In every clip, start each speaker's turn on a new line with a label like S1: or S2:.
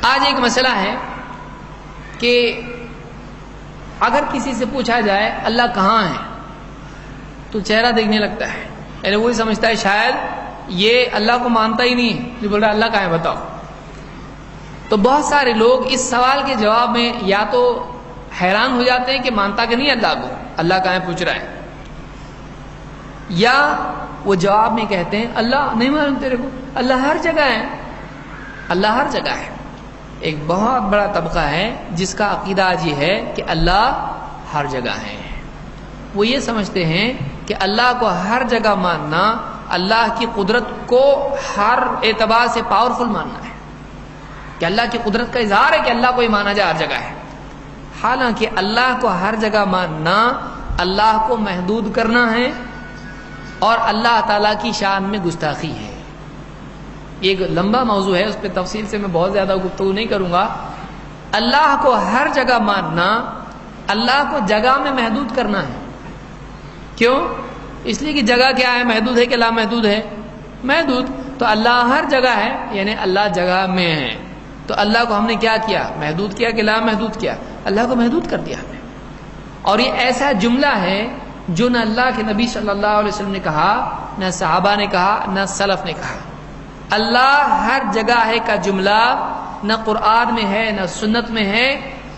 S1: آج ایک مسئلہ ہے کہ اگر کسی سے پوچھا جائے اللہ کہاں ہے تو چہرہ دیکھنے لگتا ہے، یعنی وہی سمجھتا ہے شاید یہ اللہ کو مانتا ہی نہیں ہے، جو بول رہا ہے اللہ کہاں ہے بتاؤ۔ تو بہت سارے لوگ اس سوال کے جواب میں یا تو حیران ہو جاتے ہیں کہ مانتا کہ نہیں اللہ کو، اللہ کہاں ہے پوچھ رہا ہے، یا وہ جواب میں کہتے ہیں اللہ نہیں معلوم تیرے کو، اللہ ہر جگہ ہے، اللہ ہر جگہ ہے۔ ایک بہت بڑا طبقہ ہے جس کا عقیدہ آج یہ ہے کہ اللہ ہر جگہ ہے۔ وہ یہ سمجھتے ہیں کہ اللہ کو ہر جگہ ماننا اللہ کی قدرت کو ہر اعتبار سے پاورفل ماننا ہے، کہ اللہ کی قدرت کا اظہار ہے کہ اللہ کو ہی مانا جائے ہر جگہ ہے۔ حالانکہ اللہ کو ہر جگہ ماننا اللہ کو محدود کرنا ہے اور اللہ تعالیٰ کی شان میں گستاخی ہے۔ یہ ایک لمبا موضوع ہے، اس پہ تفصیل سے میں بہت زیادہ گفتگو نہیں کروں گا۔ اللہ کو ہر جگہ ماننا اللہ کو جگہ میں محدود کرنا ہے۔ کیوں؟ اس لیے کہ جگہ کیا ہے، محدود ہے کہ لامحدود ہے؟ محدود۔ تو اللہ ہر جگہ ہے یعنی اللہ جگہ میں ہے، تو اللہ کو ہم نے کیا کیا؟ محدود کیا کہ لامحدود کیا؟ اللہ کو محدود کر دیا ہم نے۔ اور یہ ایسا جملہ ہے جو نہ اللہ کے نبی صلی اللہ علیہ وسلم نے کہا، نہ صحابہ نے کہا، نہ سلف نے کہا۔ اللہ ہر جگہ ہے کا جملہ نہ قرآن میں ہے، نہ سنت میں ہے،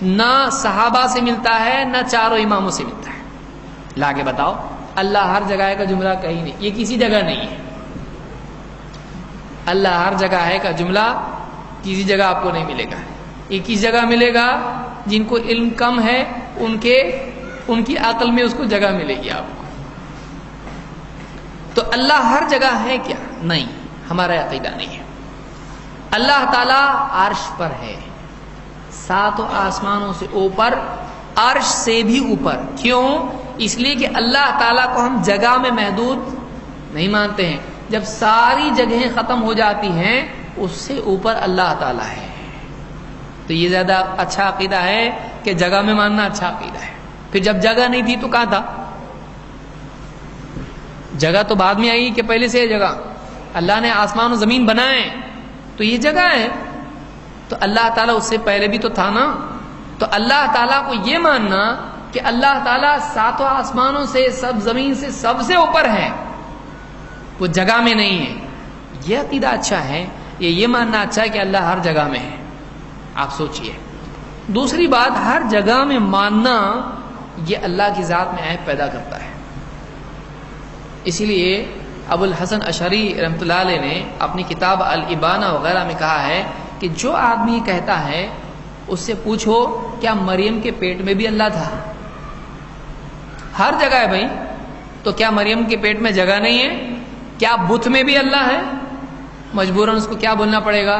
S1: نہ صحابہ سے ملتا ہے، نہ چاروں اماموں سے ملتا ہے۔ لا کے بتاؤ اللہ ہر جگہ ہے کا جملہ کہیں نہیں، یہ کسی جگہ نہیں ہے۔ اللہ ہر جگہ ہے کا جملہ کسی جگہ آپ کو نہیں ملے گا۔ یہ کس جگہ ملے گا؟ جن کو علم کم ہے ان کی عقل میں اس کو جگہ ملے گی آپ کو۔ تو اللہ ہر جگہ ہے کیا؟ نہیں، ہمارا عقیدہ نہیں ہے۔ اللہ تعالیٰ عرش پر ہے، ساتوں آسمانوں سے اوپر، عرش سے بھی اوپر۔ کیوں؟ اس لیے کہ اللہ تعالیٰ کو ہم جگہ میں محدود نہیں مانتے ہیں۔ جب ساری جگہیں ختم ہو جاتی ہیں اس سے اوپر اللہ تعالیٰ ہے۔ تو یہ زیادہ اچھا عقیدہ ہے کہ جگہ میں ماننا اچھا عقیدہ ہے۔ پھر جب جگہ نہیں تھی تو کہاں تھا؟ جگہ تو بعد میں آئی کہ پہلے سے ہے جگہ؟ اللہ نے آسمان و زمین بنائے تو یہ جگہ ہے، تو اللہ تعالیٰ اس سے پہلے بھی تو تھا نا۔ تو اللہ تعالیٰ کو یہ ماننا کہ اللہ تعالیٰ ساتوں آسمانوں سے، سب زمین سے سب سے اوپر ہے، وہ جگہ میں نہیں ہے، یہ عقیدہ اچھا ہے۔ یہ ماننا اچھا ہے کہ اللہ ہر جگہ میں ہے۔ آپ سوچئے۔ دوسری بات، ہر جگہ میں ماننا یہ اللہ کی ذات میں عیب پیدا کرتا ہے۔ اسی لیے ابو الحسن اشعری رحمۃ اللہ علیہ نے اپنی کتاب الابانہ وغیرہ میں کہا ہے کہ جو آدمی کہتا ہے اس سے پوچھو کیا مریم کے پیٹ میں بھی اللہ تھا؟ ہر جگہ ہے بھائی، تو کیا مریم کے پیٹ میں جگہ نہیں ہے؟ کیا بت میں بھی اللہ ہے؟ مجبوراً اس کو کیا بولنا پڑے گا؟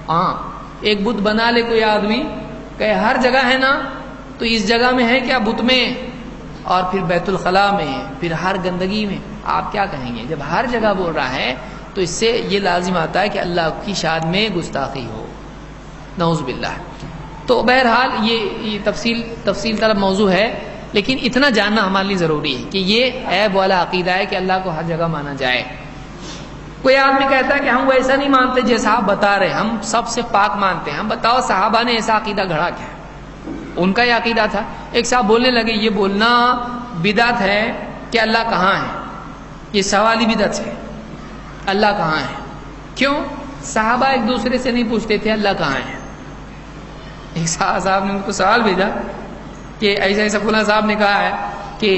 S1: ہاں، ایک بت بنا لے کوئی آدمی، کہ ہر جگہ ہے نا، تو اس جگہ میں ہے کیا بت میں؟ اور پھر بیت الخلاء میں، پھر ہر گندگی میں، آپ کیا کہیں گے؟ جب ہر جگہ بول رہا ہے تو اس سے یہ لازم آتا ہے کہ اللہ کی شان میں گستاخی ہو، نعوذ باللہ۔ تو بہرحال یہ تفصیل طلب موضوع ہے، لیکن اتنا جاننا ہمارے لیے ضروری ہے کہ یہ عیب والا عقیدہ ہے کہ اللہ کو ہر جگہ مانا جائے۔ کوئی آدمی کہتا ہے کہ ہم ویسا نہیں مانتے جیسا آپ بتا رہے، ہم سب سے پاک مانتے ہیں۔ ہم بتاؤ صحابہ نے ایسا عقیدہ گھڑا کیا؟ ان کا یہ عقیدہ تھا۔ ایک صاحب بولنے لگے یہ بولنا بدعت ہے کہ اللہ کہاں ہے، یہ سوالی بدعت ہے، اللہ کہاں ہے۔ کیوں؟ صحابہ ایک دوسرے سے نہیں پوچھتے تھے اللہ کہاں ہے۔ ایک صاحب نے ان کو سوال بھیجا کہ ایسا ایسا فلاں صاحب نے کہا ہے کہ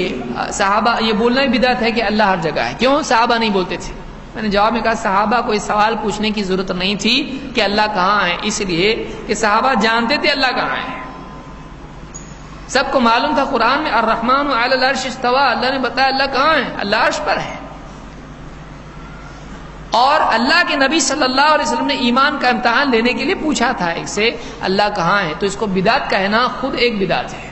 S1: صحابہ یہ بولنا ہی بدعت ہے کہ اللہ ہر جگہ ہے، کیوں صحابہ نہیں بولتے تھے؟ میں نے جواب میں کہا صحابہ کو اس سوال پوچھنے کی ضرورت نہیں تھی کہ اللہ کہاں ہے، اس لیے کہ صحابہ جانتے تھے اللہ کہاں ہے۔ سب کو معلوم تھا قرآن میں الرحمن علی العرش استوى، اللہ نے بتایا اللہ کہاں ہے، اللہ عرش پر ہے۔ اور اللہ کے نبی صلی اللہ علیہ وسلم نے ایمان کا امتحان لینے کے لیے پوچھا تھا ایک سے اللہ کہاں ہے، تو اس کو بدعت کہنا خود ایک بدعت ہے،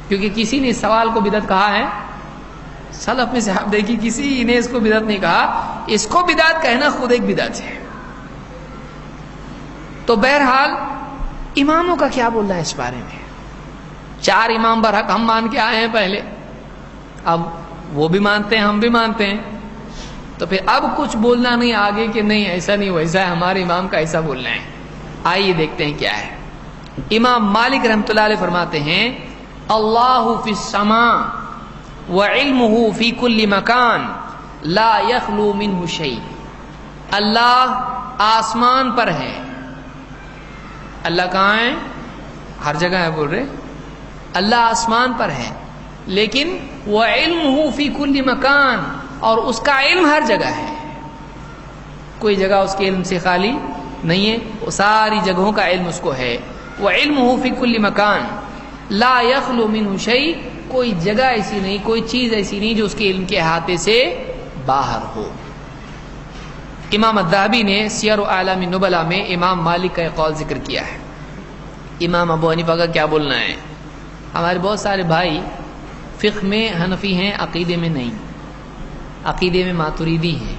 S1: کیونکہ کسی نے اس سوال کو بدعت کہا ہے؟ سلف میں سے آپ دیکھیے کسی نے اس کو بدعت نہیں کہا، اس کو بدعت کہنا خود ایک بدعت ہے۔ تو بہرحال اماموں کا کیا بولنا ہے اس بارے میں؟ 4 امام برحق ہم مان کے آئے ہیں پہلے، اب وہ بھی مانتے ہیں ہم بھی مانتے ہیں، تو پھر اب کچھ بولنا نہیں آگے کہ نہیں ایسا نہیں ویسا ہے، ہمارے امام کا ایسا بولنا ہے۔ آئیے دیکھتے ہیں کیا ہے۔ امام مالک رحمۃ اللہ علیہ فرماتے ہیں اللہ فی السماء وعلمہ فی کل مکان لا یخلو منہ شیء۔ اللہ آسمان پر ہے، اللہ کہاں ہے؟ ہر جگہ ہے بول رہے، اللہ آسمان پر ہے، لیکن وعلمہ فی کل مکان، اور اس کا علم ہر جگہ ہے، کوئی جگہ اس کے علم سے خالی نہیں ہے، وہ ساری جگہوں کا علم اس کو ہے۔ وعلمہ فی کل مکان لا یخلو منہ شیء، کوئی جگہ ایسی نہیں، کوئی چیز ایسی نہیں جو اس کے علم کے احاطے سے باہر ہو۔ امام الذہبی نے سیر اعلام النبلاء میں امام مالک کا ایک قول ذکر کیا ہے۔ امام ابو حنیفہ کا کیا بولنا ہے؟ ہمارے بہت سارے بھائی فقہ میں حنفی ہیں، عقیدے میں نہیں، عقیدے میں ماتریدی ہیں۔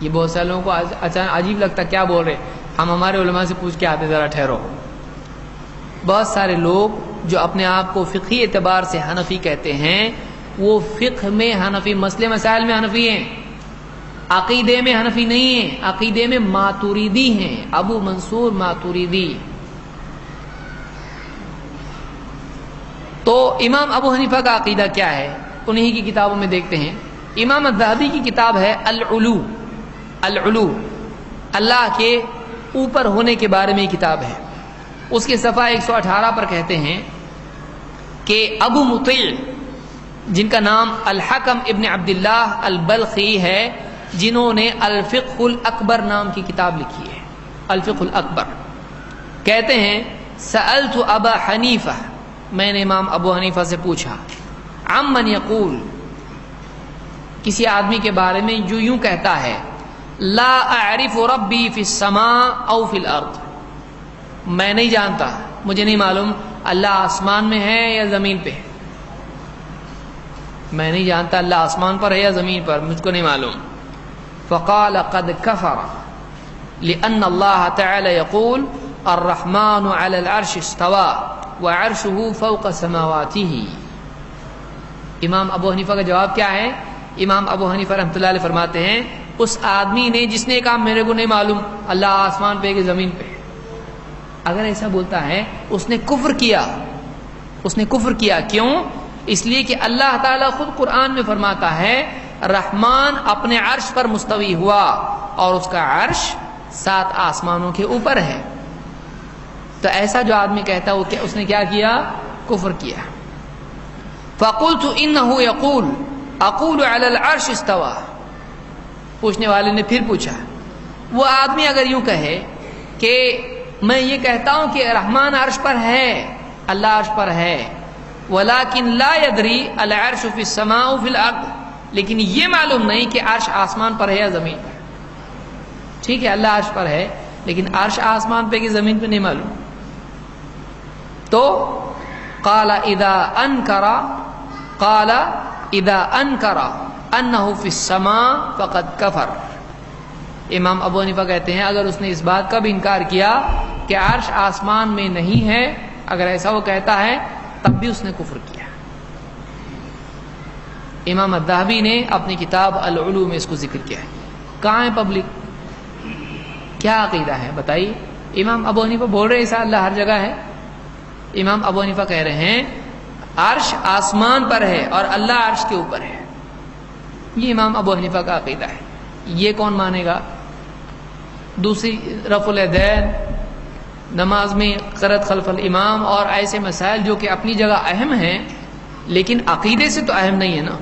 S1: یہ بہت سارے لوگوں کو اچانک عجیب لگتا کیا بول رہے، ہم ہمارے علماء سے پوچھ کے آتے، ذرا ٹھہرو۔ بہت سارے لوگ جو اپنے آپ کو فقہی اعتبار سے حنفی کہتے ہیں، وہ فقہ میں حنفی، مسئلے مسائل میں حنفی ہیں، عقیدے میں حنفی نہیں ہیں، عقیدے میں ماتریدی ہیں، ابو منصور ماتریدی۔ تو امام ابو حنیفہ کا عقیدہ کیا ہے؟ انہی کی کتابوں میں دیکھتے ہیں۔ امام الذہبی کی کتاب ہے العلو، العلو، اللہ کے اوپر ہونے کے بارے میں کتاب ہے۔ اس کے صفحہ 118 پر کہتے ہیں کہ ابو مطیع، جن کا نام الحکم ابن عبداللہ البلخی ہے، جنہوں نے الفقہ الاکبر نام کی کتاب لکھی ہے، الفقہ الاکبر، کہتے ہیں سألت ابا حنیفہ، میں نے امام ابو حنیفہ سے پوچھا، عمن یقول، کسی آدمی کے بارے میں جو یوں کہتا ہے لا اعرف ربی فی السماء او فی الارض، میں نہیں جانتا، مجھے نہیں معلوم اللہ آسمان میں ہے یا زمین پہ ہے، میں نہیں جانتا اللہ آسمان پر ہے یا زمین پر، مجھ کو نہیں معلوم۔ فقال قد کفر لأن اللہ تعالی یقول الرحمن علی العرش استوى وعرشه فوق سماواته۔ امام ابو حنیفہ کا جواب کیا ہے؟ امام ابو حنیفہ رحمۃ اللہ علیہ فرماتے ہیں اس آدمی نے جس نے کہا میرے کو نہیں معلوم اللہ آسمان پہ کہ زمین پہ، اگر ایسا بولتا ہے اس نے کفر کیا، اس نے کفر کیا۔ کیوں؟ اس لیے کہ اللہ تعالیٰ خود قرآن میں فرماتا ہے رحمان اپنے عرش پر مستوی ہوا اور اس کا عرش 7 آسمانوں کے اوپر ہے۔ تو ایسا جو آدمی کہتا ہے وہ اس نے کیا کیا؟ کفر کیا۔ فقلت انه يقول اقول على العرش استوى، پوچھنے والے نے پھر پوچھا، وہ آدمی اگر یوں کہے کہ میں یہ کہتا ہوں کہ رحمان عرش پر ہے، اللہ عرش پر ہے، ولكن لا يدري العرش في السماء وفي الارض، لیکن یہ معلوم نہیں کہ عرش آسمان پر ہے یا زمین پر۔ ٹھیک ہے اللہ عرش پر ہے لیکن عرش آسمان پہ کہ زمین پہ نہیں معلوم۔ تو قال اذا انکر انه في السماء فقد کفر، امام ابو حنیفہ کہتے ہیں اگر اس نے اس بات کا بھی انکار کیا کہ عرش آسمان میں نہیں ہے، اگر ایسا وہ کہتا ہے تب بھی اس نے کفر کیا۔ امام الذہبی نے اپنی کتاب العلو میں اس کو ذکر کیا ہے۔ کہاں ہے پبلک؟ کیا عقیدہ ہے بتائیے؟ امام ابو حنیفہ بول رہے ایسا اللہ ہر جگہ ہے؟ امام ابو حنیفہ کہہ رہے ہیں عرش آسمان پر ہے اور اللہ عرش کے اوپر ہے، یہ امام ابو حنیفہ کا عقیدہ ہے۔ یہ کون مانے گا؟ دوسری رفع الیدین، نماز میں قرأت خلف الامام اور ایسے مسائل جو کہ اپنی جگہ اہم ہیں لیکن عقیدے سے تو اہم نہیں ہے نا،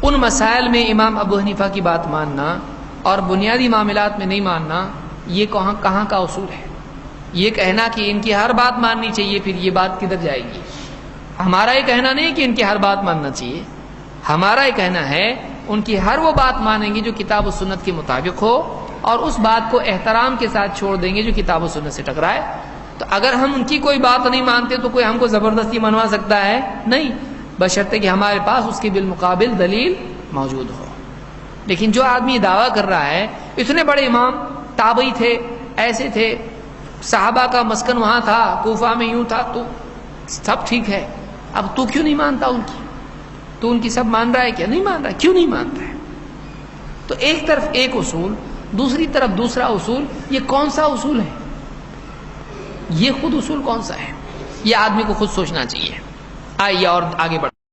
S1: ان مسائل میں امام ابو حنیفہ کی بات ماننا اور بنیادی معاملات میں نہیں ماننا، یہ کہاں کا اصول ہے؟ یہ کہنا کہ ان کی ہر بات ماننی چاہیے، پھر یہ بات کدھر جائے گی؟ ہمارا یہ کہنا نہیں کہ ان کی ہر بات ماننا چاہیے، ہمارا یہ کہنا ہے ان کی ہر وہ بات مانیں گے جو کتاب و سنت کے مطابق ہو اور اس بات کو احترام کے ساتھ چھوڑ دیں گے جو کتاب و سنت سے ٹکرائے۔ تو اگر ہم ان کی کوئی بات نہیں مانتے تو کوئی ہم کو زبردستی منوا سکتا ہے؟ نہیں، بشرطے کہ ہمارے پاس اس کے بالمقابل دلیل موجود ہو۔ لیکن جو آدمی دعویٰ کر رہا ہے اتنے بڑے امام تابعی تھے، ایسے تھے، صحابہ کا مسکن وہاں تھا، کوفہ میں یوں تھا، تو سب ٹھیک ہے، اب تو کیوں نہیں مانتا ان کی؟ تو ان کی سب مان رہا ہے کیا؟ نہیں مان رہا. کیوں نہیں مانتا ہے؟ تو ایک طرف ایک اصول، دوسری طرف دوسرا اصول. یہ کون سا اصول ہے؟ یہ خود اصول کون سا ہے؟ یہ آدمی کو خود سوچنا چاہیے. آئیے اور آگے بڑھ